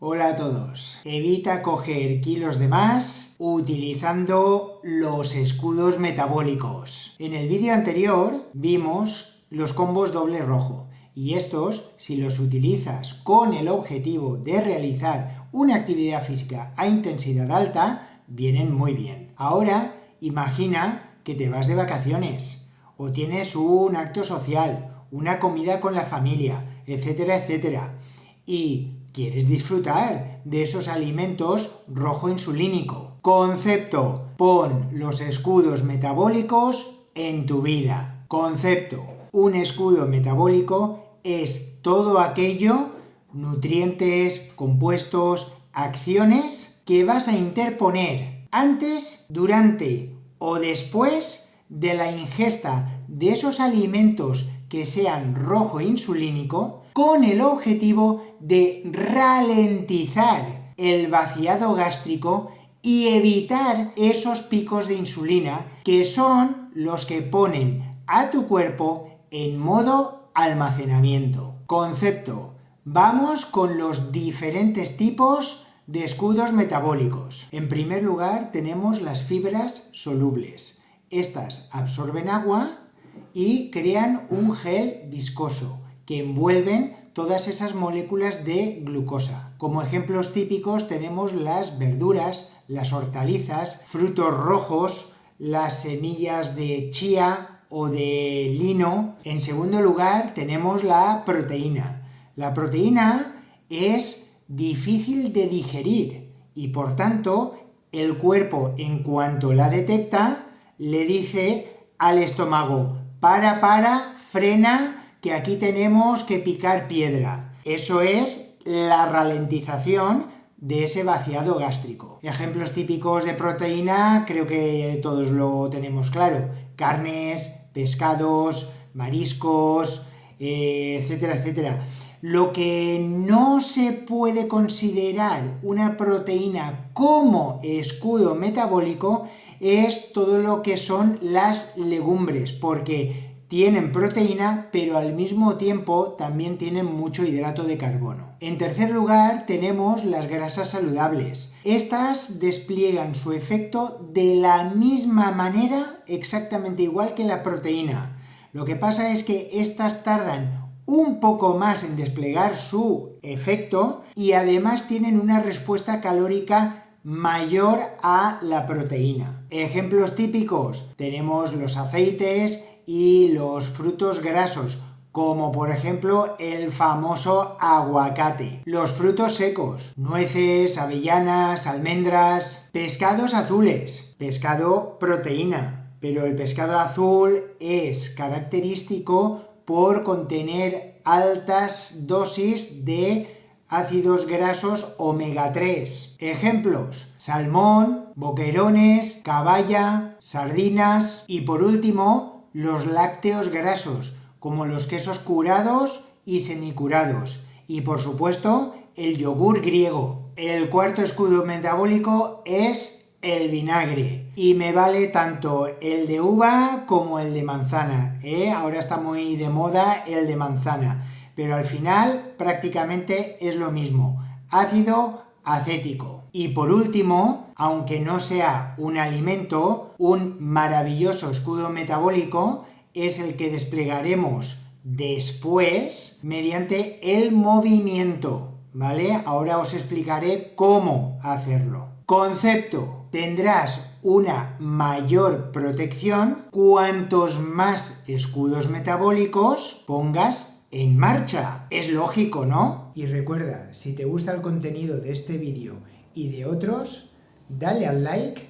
Hola a todos. Evita coger kilos de más utilizando los escudos metabólicos. En el vídeo anterior vimos los combos doble rojo y estos, si los utilizas con el objetivo de realizar una actividad física a intensidad alta, vienen muy bien. Ahora imagina que te vas de vacaciones o tienes un acto social, una comida con la familia, etcétera, etcétera, y quieres disfrutar de esos alimentos rojo insulínico. Concepto: pon los escudos metabólicos en tu vida. Concepto: un escudo metabólico es todo aquello, nutrientes, compuestos, acciones que vas a interponer antes, durante o después de la ingesta de esos alimentos que sean rojo insulínico, con el objetivo de ralentizar el vaciado gástrico y evitar esos picos de insulina que son los que ponen a tu cuerpo en modo almacenamiento. Concepto: vamos con los diferentes tipos de escudos metabólicos. En primer lugar tenemos las fibras solubles. Estas absorben agua y crean un gel viscoso que envuelven todas esas moléculas de glucosa. Como ejemplos típicos tenemos las verduras, las hortalizas, frutos rojos, las semillas de chía o de lino. En segundo lugar tenemos la proteína. La proteína es difícil de digerir y por tanto el cuerpo, en cuanto la detecta, le dice al estómago: frena, que aquí tenemos que picar piedra. Eso es la ralentización de ese vaciado gástrico. Ejemplos típicos de proteína creo que todos lo tenemos claro: carnes, pescados, mariscos, etcétera, etcétera. Lo que no se puede considerar una proteína como escudo metabólico es todo lo que son las legumbres, porque tienen proteína, pero al mismo tiempo también tienen mucho hidrato de carbono. En tercer lugar tenemos las grasas saludables. Estas despliegan su efecto de la misma manera, exactamente igual que la proteína. Lo que pasa es que estas tardan un poco más en desplegar su efecto y además tienen una respuesta calórica mayor a la proteína. Ejemplos típicos: tenemos los aceites y los frutos grasos, como por ejemplo el famoso aguacate. Los frutos secos: nueces, avellanas, almendras. Pescados azules: pescado proteína, pero el pescado azul es característico por contener altas dosis de ácidos grasos omega 3. Ejemplos: salmón, boquerones, caballa, sardinas. Y por último, los lácteos grasos, como los quesos curados y semicurados. Y por supuesto, el yogur griego. El cuarto escudo metabólico es el vinagre. Y me vale tanto el de uva como el de manzana. Ahora está muy de moda el de manzana, pero al final prácticamente es lo mismo: ácido acético. Y por último, aunque no sea un alimento, un maravilloso escudo metabólico es el que desplegaremos después mediante el movimiento, ¿vale? Ahora os explicaré cómo hacerlo. Concepto: tendrás una mayor protección cuantos más escudos metabólicos pongas en marcha. Es lógico, ¿no? Y recuerda, si te gusta el contenido de este vídeo y de otros, dale al like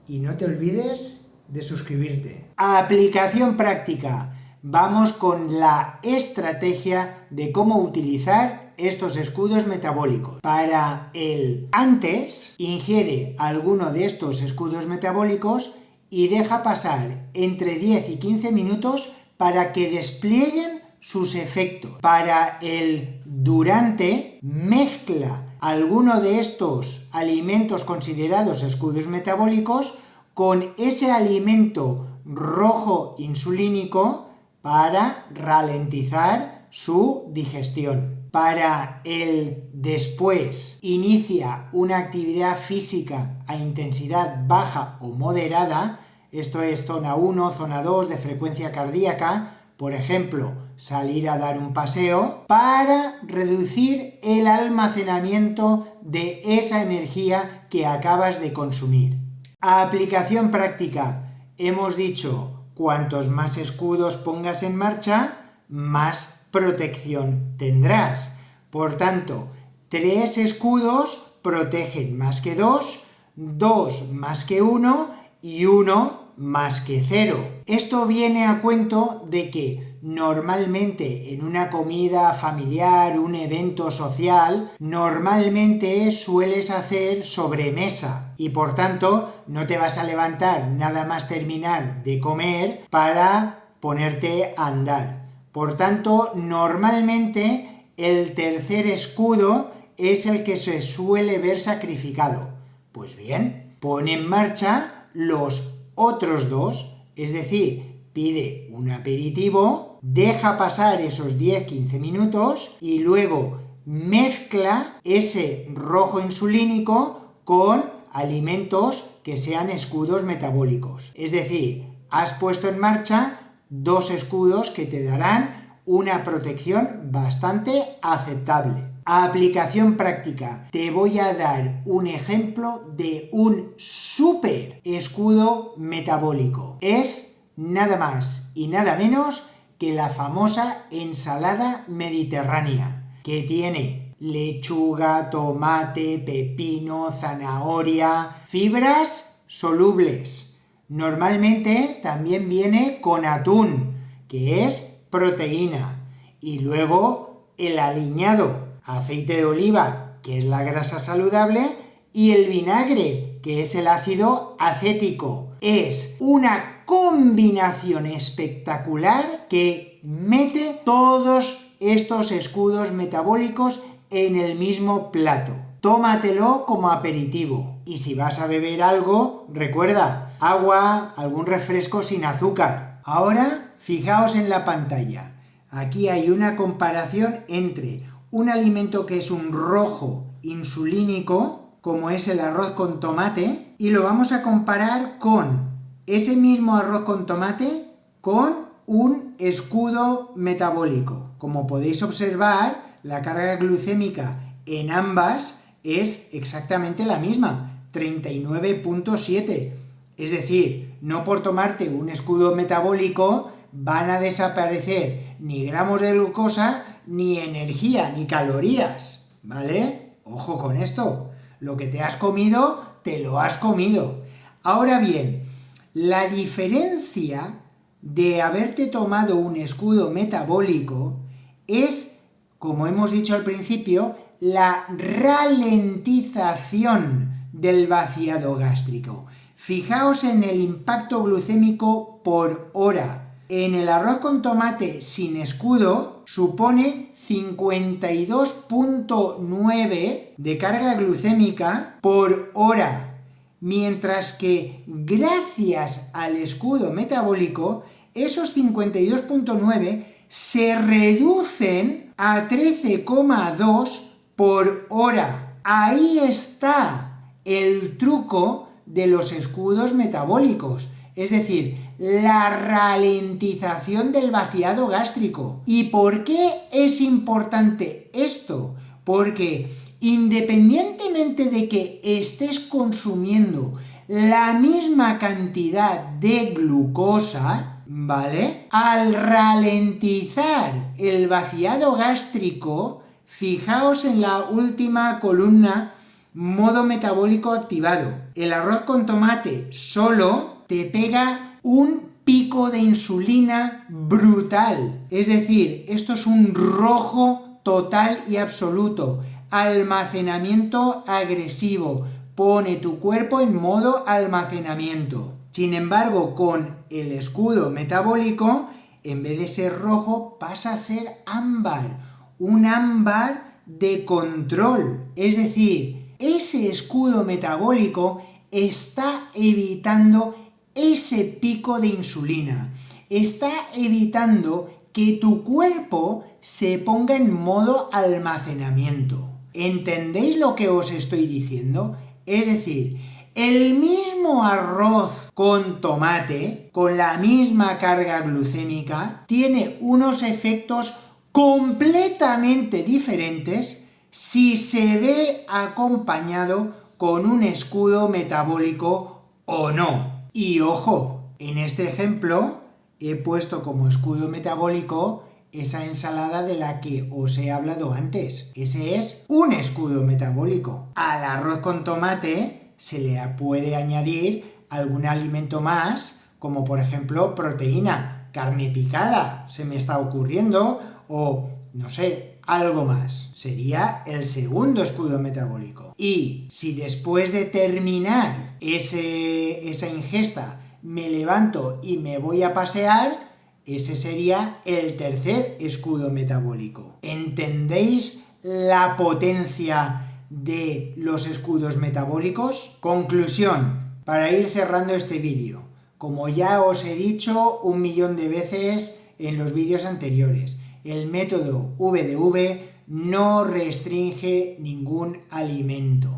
y no te olvides de suscribirte. Aplicación práctica. Vamos con la estrategia de cómo utilizar estos escudos metabólicos. Para el antes, ingiere alguno de estos escudos metabólicos y deja pasar entre 10 y 15 minutos para que desplieguen sus efectos. Para el durante, mezcla alguno de estos alimentos considerados escudos metabólicos con ese alimento rojo insulínico para ralentizar su digestión. Para el después inicia una actividad física a intensidad baja o moderada, esto es zona 1, zona 2 de frecuencia cardíaca, por ejemplo, salir a dar un paseo, para reducir el almacenamiento de esa energía que acabas de consumir. Aplicación práctica. Hemos dicho, cuantos más escudos pongas en marcha, más protección tendrás. Por tanto, 3 escudos protegen más que 2, 2 más que 1 y 1 más que 0. Esto viene a cuento de que normalmente en una comida familiar, un evento social, normalmente sueles hacer sobremesa y por tanto no te vas a levantar nada más terminar de comer para ponerte a andar. Por tanto, normalmente el tercer escudo es el que se suele ver sacrificado. Pues bien, pon en marcha los otros 2, es decir, pide un aperitivo, deja pasar esos 10-15 minutos y luego mezcla ese rojo insulínico con alimentos que sean escudos metabólicos. Es decir, has puesto en marcha 2 escudos que te darán una protección bastante aceptable. Aplicación práctica. Te voy a dar un ejemplo de un súper escudo metabólico. Es nada más y nada menos que la famosa ensalada mediterránea, que tiene lechuga, tomate, pepino, zanahoria, fibras solubles. Normalmente también viene con atún, que es proteína, y luego el aliñado, aceite de oliva, que es la grasa saludable, y el vinagre, que es el ácido acético. Es una combinación espectacular que mete todos estos escudos metabólicos en el mismo plato. Tómatelo como aperitivo. Y si vas a beber algo, recuerda, agua, algún refresco sin azúcar. Ahora, fijaos en la pantalla. Aquí hay una comparación entre un alimento que es un rojo insulínico, como es el arroz con tomate, y lo vamos a comparar con ese mismo arroz con tomate con un escudo metabólico. Como podéis observar, la carga glucémica en ambas es exactamente la misma, 39.7. Es decir, no por tomarte un escudo metabólico van a desaparecer ni gramos de glucosa, ni energía, ni calorías, ¿vale? Ojo con esto. Lo que te has comido, te lo has comido. Ahora bien, la diferencia de haberte tomado un escudo metabólico es, como hemos dicho al principio, la ralentización del vaciado gástrico. Fijaos en el impacto glucémico por hora. En el arroz con tomate sin escudo supone 52.9 de carga glucémica por hora, mientras que gracias al escudo metabólico esos 52.9 se reducen a 13,2 por hora. Ahí está el truco de los escudos metabólicos, es decir, la ralentización del vaciado gástrico. ¿Y por qué es importante esto? Porque independientemente de que estés consumiendo la misma cantidad de glucosa, ¿vale? Al ralentizar el vaciado gástrico, fijaos en la última columna, modo metabólico activado. El arroz con tomate solo te pega un pico de insulina brutal. Es decir, esto es un rojo total y absoluto. Almacenamiento agresivo. Pone tu cuerpo en modo almacenamiento. Sin embargo, con el escudo metabólico, en vez de ser rojo, pasa a ser ámbar. Un ámbar de control. Es decir, ese escudo metabólico está evitando ese pico de insulina. Está evitando que tu cuerpo se ponga en modo almacenamiento. ¿Entendéis lo que os estoy diciendo? Es decir, el mismo arroz con tomate, con la misma carga glucémica, tiene unos efectos completamente diferentes si se ve acompañado con un escudo metabólico o no. Y ojo, en este ejemplo he puesto como escudo metabólico esa ensalada de la que os he hablado antes. Ese es un escudo metabólico. Al arroz con tomate se le puede añadir algún alimento más, como por ejemplo proteína, carne picada, se me está ocurriendo, o no sé, algo más. Sería el segundo escudo metabólico. Y si después de terminar esa ingesta me levanto y me voy a pasear, ese sería el tercer escudo metabólico. ¿Entendéis la potencia de los escudos metabólicos? Conclusión, para ir cerrando este vídeo. Como ya os he dicho 1.000.000 de veces en los vídeos anteriores, el método VDV no restringe ningún alimento.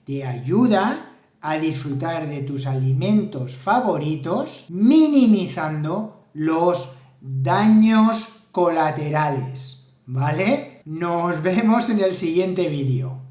Te ayuda a disfrutar de tus alimentos favoritos, minimizando los daños colaterales, ¿vale? Nos vemos en el siguiente vídeo.